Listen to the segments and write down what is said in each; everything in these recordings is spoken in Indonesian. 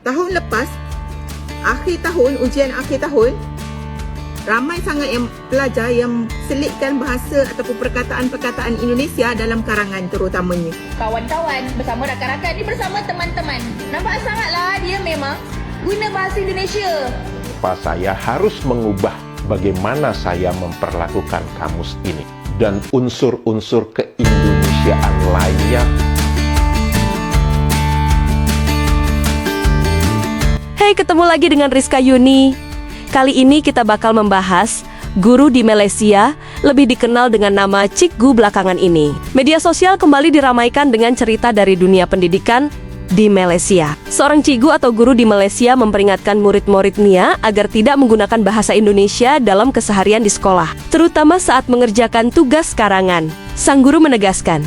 tahun lepas, akhir tahun, ujian akhir tahun, ramai sangat yang pelajar yang selitkan bahasa ataupun perkataan-perkataan Indonesia dalam karangan terutamanya. Kawan-kawan bersama rakan-rakan ni bersama teman-teman. Nampak sangatlah dia memang guna bahasa Indonesia. Saya harus mengubah bagaimana saya memperlakukan kamus ini dan unsur-unsur keindonesiaan lainnya. Hai, ketemu lagi dengan Rizka Yuni. Kali ini kita bakal membahas guru di Malaysia, lebih dikenal dengan nama Cikgu belakangan ini. Media sosial kembali diramaikan dengan cerita dari dunia pendidikan di Malaysia. Seorang cikgu atau guru di Malaysia memperingatkan murid-muridnya agar tidak menggunakan bahasa Indonesia dalam keseharian di sekolah, terutama saat mengerjakan tugas karangan. Sang guru menegaskan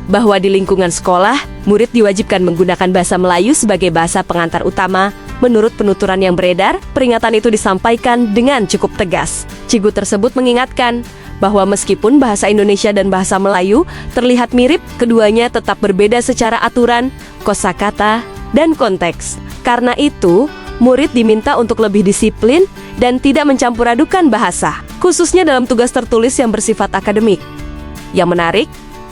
bahwa di lingkungan sekolah, murid diwajibkan menggunakan bahasa Melayu sebagai bahasa pengantar utama. Menurut penuturan yang beredar, peringatan itu disampaikan dengan cukup tegas. Cikgu tersebut mengingatkan bahwa meskipun bahasa Indonesia dan bahasa Melayu terlihat mirip, keduanya tetap berbeda secara aturan, kosakata, dan konteks. Karena itu, murid diminta untuk lebih disiplin dan tidak mencampur adukan bahasa, khususnya dalam tugas tertulis yang bersifat akademik. Yang menarik,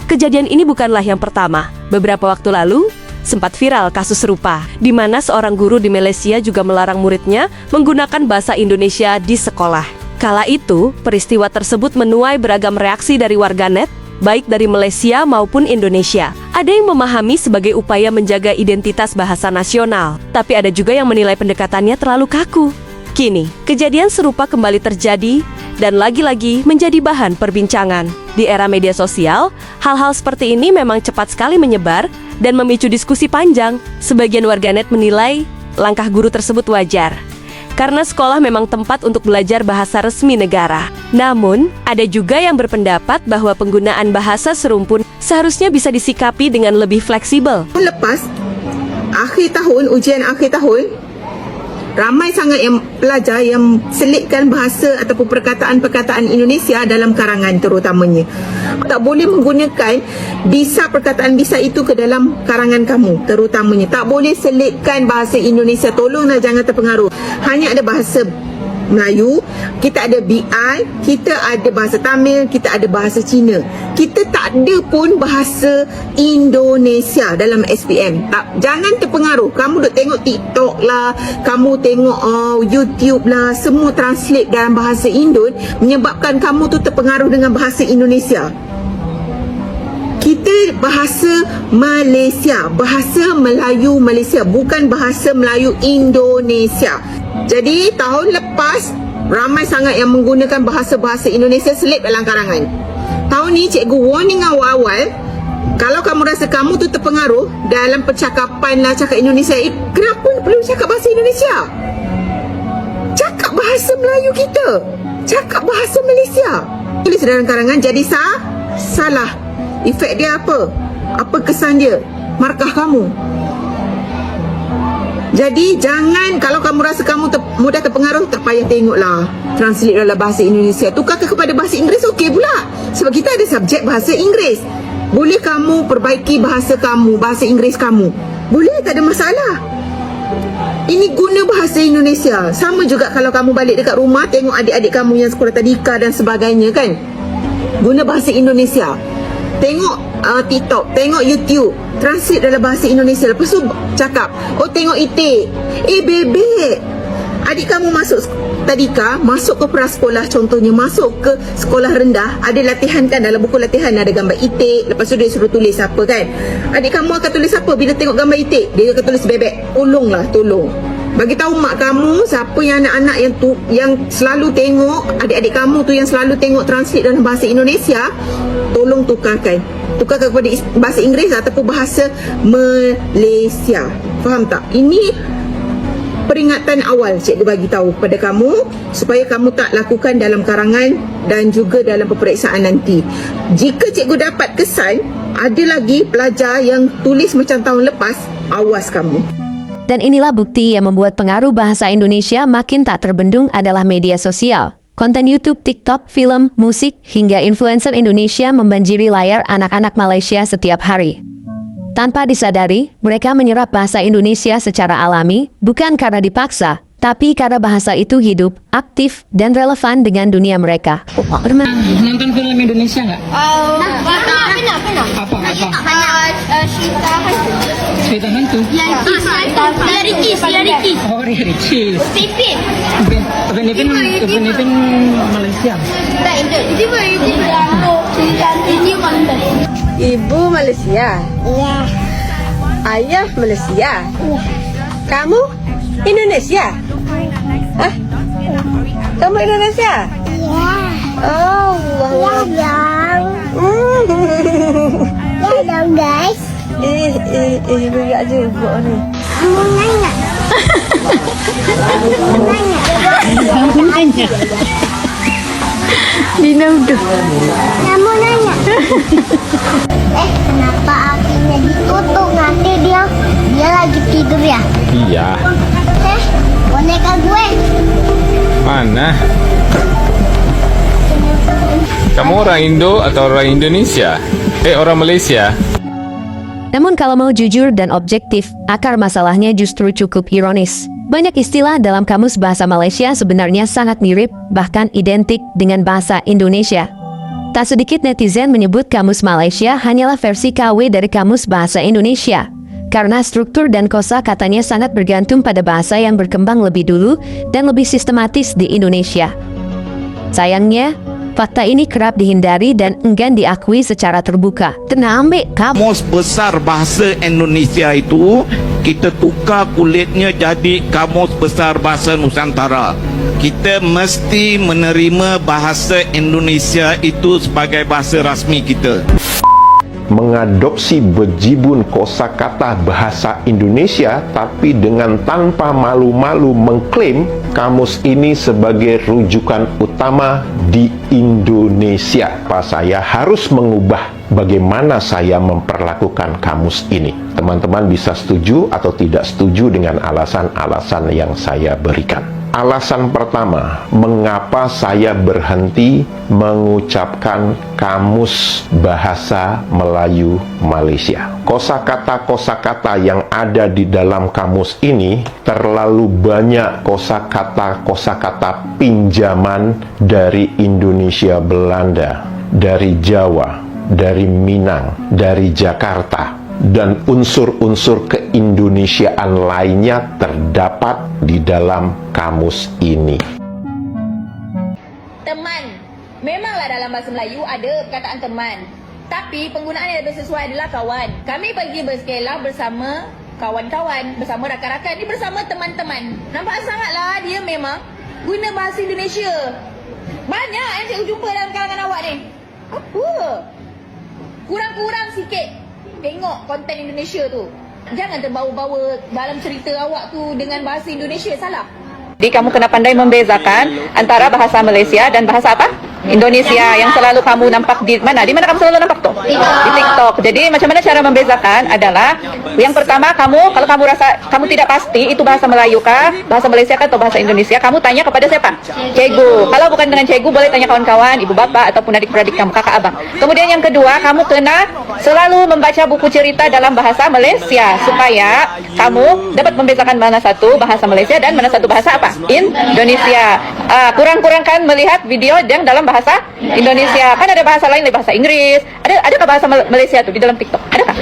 kejadian ini bukanlah yang pertama. Beberapa waktu lalu, sempat viral kasus serupa, di mana seorang guru di Malaysia juga melarang muridnya menggunakan bahasa Indonesia di sekolah. Kala itu, peristiwa tersebut menuai beragam reaksi dari warganet, baik dari Malaysia maupun Indonesia. Ada yang memahami sebagai upaya menjaga identitas bahasa nasional, tapi ada juga yang menilai pendekatannya terlalu kaku. Kini, kejadian serupa kembali terjadi dan lagi-lagi menjadi bahan perbincangan. Di era media sosial, hal-hal seperti ini memang cepat sekali menyebar dan memicu diskusi panjang. Sebagian warganet menilai langkah guru tersebut wajar, karena sekolah memang tempat untuk belajar bahasa resmi negara. Namun, ada juga yang berpendapat bahwa penggunaan bahasa serumpun seharusnya bisa disikapi dengan lebih fleksibel. Lepas, akhir tahun, ujian akhir tahun, ramai sangat yang pelajar yang selitkan bahasa ataupun perkataan-perkataan Indonesia dalam karangan terutamanya. Tak boleh menggunakan perkataan bisa itu ke dalam karangan kamu terutamanya. Tak boleh selitkan bahasa Indonesia. Tolonglah jangan terpengaruh. Hanya ada bahasa Melayu, kita ada BI, kita ada bahasa Tamil, kita ada bahasa Cina. Kita tak ada pun bahasa Indonesia dalam SPM. Jangan terpengaruh. Kamu duk tengok TikTok lah, kamu tengok YouTube lah, semua translate dalam bahasa Indon, menyebabkan kamu tu terpengaruh dengan bahasa Indonesia. Kita bahasa Malaysia, bahasa Melayu Malaysia, bukan bahasa Melayu Indonesia. Jadi tahun lepas ramai sangat yang menggunakan bahasa-bahasa Indonesia selit dalam karangan. Tahun ni cikgu warning awal-awal, kalau kamu rasa kamu tu terpengaruh dalam percakapan lah cakap Indonesia, kenapa perlu cakap bahasa Indonesia? Cakap bahasa Melayu kita, cakap bahasa Malaysia. Tulis dalam karangan jadi salah. Efek dia apa? Apa kesan dia? Markah kamu. Jadi jangan, kalau kamu rasa kamu mudah terpengaruh, tak payah tengoklah translate dalam bahasa Indonesia. Tukarkan kepada bahasa Inggeris, okey pula. Sebab kita ada subjek bahasa Inggeris. Boleh kamu perbaiki bahasa kamu, bahasa Inggeris kamu. Boleh, tak ada masalah. Ini guna bahasa Indonesia. Sama juga kalau kamu balik dekat rumah, tengok adik-adik kamu yang sekolah tadika dan sebagainya kan. Guna bahasa Indonesia. Tengok TikTok, tengok YouTube, translate dalam bahasa Indonesia. Lepas tu cakap, tengok itik. Bebek. Adik kamu masuk tadika, masuk ke prasekolah contohnya, masuk ke sekolah rendah, ada latihan kan, dalam buku latihan ada gambar itik. Lepas tu dia suruh tulis apa kan. Adik kamu akan tulis apa bila tengok gambar itik? Dia akan tulis bebek. Tolong. Bagi tahu mak kamu, siapa yang anak-anak yang selalu tengok, adik-adik kamu tu yang selalu tengok translate dalam bahasa Indonesia, tolong tukarkan kepada bahasa Inggeris ataupun bahasa Malaysia. Faham tak? Ini peringatan awal cikgu bagi tahu kepada kamu supaya kamu tak lakukan dalam karangan dan juga dalam peperiksaan nanti. Jika cikgu dapat kesan ada lagi pelajar yang tulis macam tahun lepas, awas kamu. Dan inilah bukti yang membuat pengaruh bahasa Indonesia makin tak terbendung adalah media sosial. Konten YouTube, TikTok, film, musik, hingga influencer Indonesia membanjiri layar anak-anak Malaysia setiap hari. Tanpa disadari, mereka menyerap bahasa Indonesia secara alami, bukan karena dipaksa, tapi karena bahasa itu hidup, aktif, dan relevan dengan dunia mereka. Nonton film Indonesia nggak? Pernah. Apa? Cerita hantu. Cerita hantu? Ricky. Oh, Ricis. Pipin. Upin Malaysia. Tak, itu cerita ini mana? Ibu Malaysia, Iya. ayah Malaysia, kamu Indonesia? Hah? Kamu Indonesia? Iya. Oh, wow. Ya dong guys. Ibu gak juga nih. Kamu nanya. Kamu nanya. Kenapa apinya ditutup? Nanti dia lagi tidur ya? Iya. Boneka gue. Mana? Kamu orang Indo atau orang Indonesia? Orang Malaysia? Namun kalau mau jujur dan objektif, akar masalahnya justru cukup ironis. Banyak istilah dalam kamus bahasa Malaysia sebenarnya sangat mirip, bahkan identik dengan bahasa Indonesia. Tak sedikit netizen menyebut kamus Malaysia hanyalah versi KW dari kamus bahasa Indonesia, karena struktur dan kosakatanya sangat bergantung pada bahasa yang berkembang lebih dulu dan lebih sistematis di Indonesia. Sayangnya, fakta ini kerap dihindari dan enggan diakui secara terbuka. Tenang, Mbak, Kamus besar bahasa Indonesia itu kita tukar kulitnya jadi Kamus Besar Bahasa Nusantara. Kita mesti menerima bahasa Indonesia itu sebagai bahasa rasmi kita. Mengadopsi bejibun kosakata bahasa Indonesia tapi dengan tanpa malu-malu mengklaim kamus ini sebagai rujukan utama di Indonesia. Saya harus mengubah bagaimana saya memperlakukan kamus ini. Teman-teman bisa setuju atau tidak setuju dengan alasan-alasan yang saya berikan. Alasan pertama, mengapa saya berhenti mengucapkan kamus bahasa Melayu Malaysia. Kosakata-kosakata yang ada di dalam kamus ini terlalu banyak kosakata-kosakata pinjaman dari Indonesia Belanda, dari Jawa, dari Minang, dari Jakarta, dan unsur-unsur keindonesiaan lainnya terdapat di dalam kamus ini. Teman. Memanglah dalam bahasa Melayu ada perkataan teman. Tapi penggunaan yang lebih sesuai adalah kawan. Kami pergi bersekolah bersama kawan-kawan, bersama rakan-rakan. Ini bersama teman-teman. Nampak sangatlah dia memang guna bahasa Indonesia. Banyak yang cikgu jumpa dalam kalangan awak ni. Apa? Kurang-kurang sikit tengok konten Indonesia tu. Jangan terbawa-bawa dalam cerita awak tu dengan bahasa Indonesia, salah. Jadi kamu kena pandai membezakan antara bahasa Malaysia dan bahasa apa? Indonesia yang selalu kamu nampak di mana? Di mana kamu selalu nampak tuh? Di TikTok. Jadi macam mana cara membezakan adalah yang pertama kalau kamu rasa kamu tidak pasti itu bahasa Melayu kah, bahasa Malaysia kah atau bahasa Indonesia, kamu tanya kepada siapa? Cikgu. Kalau bukan dengan cikgu boleh tanya kawan-kawan, ibu bapak ataupun adik-beradik kamu, kakak abang. Kemudian yang kedua, kamu kena selalu membaca buku cerita dalam bahasa Malaysia supaya kamu dapat membezakan mana satu bahasa Malaysia dan mana satu bahasa apa? Indonesia. Kurang-kurangkan melihat video yang dalam bahasa Indonesia. Kan ada bahasa lain, ada bahasa Inggris. Adakah bahasa Malaysia tuh di dalam TikTok? Adakah?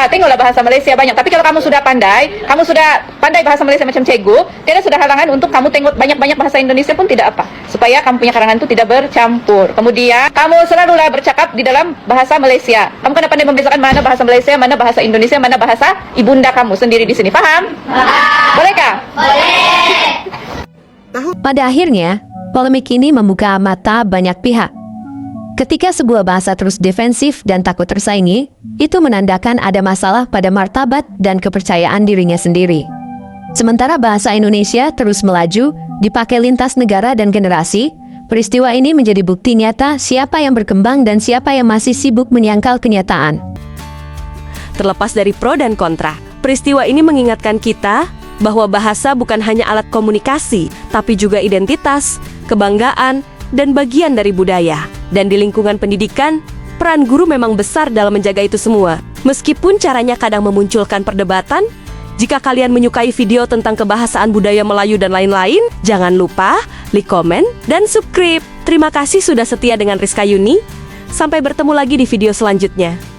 Tengoklah bahasa Malaysia banyak. Tapi kalau kamu sudah pandai bahasa Malaysia macam cikgu, tidak sudah halangan untuk kamu tengok banyak-banyak bahasa Indonesia pun tidak apa. Supaya kamu punya karangan itu tidak bercampur. Kemudian, kamu selalulah bercakap di dalam bahasa Malaysia. Kamu kena pandai membezakan mana bahasa Malaysia, mana bahasa Indonesia, mana bahasa ibunda kamu sendiri di sini. Faham? Bolehkah? Pada akhirnya, polemik ini membuka mata banyak pihak. Ketika sebuah bahasa terus defensif dan takut tersaingi, itu menandakan ada masalah pada martabat dan kepercayaan dirinya sendiri. Sementara bahasa Indonesia terus melaju, dipakai lintas negara dan generasi, peristiwa ini menjadi bukti nyata siapa yang berkembang dan siapa yang masih sibuk menyangkal kenyataan. Terlepas dari pro dan kontra, peristiwa ini mengingatkan kita bahwa bahasa bukan hanya alat komunikasi, tapi juga identitas, kebanggaan, dan bagian dari budaya. Dan di lingkungan pendidikan, peran guru memang besar dalam menjaga itu semua. Meskipun caranya kadang memunculkan perdebatan, jika kalian menyukai video tentang kebahasaan budaya Melayu dan lain-lain, jangan lupa like, komen, dan subscribe. Terima kasih sudah setia dengan Rizka Yuni. Sampai bertemu lagi di video selanjutnya.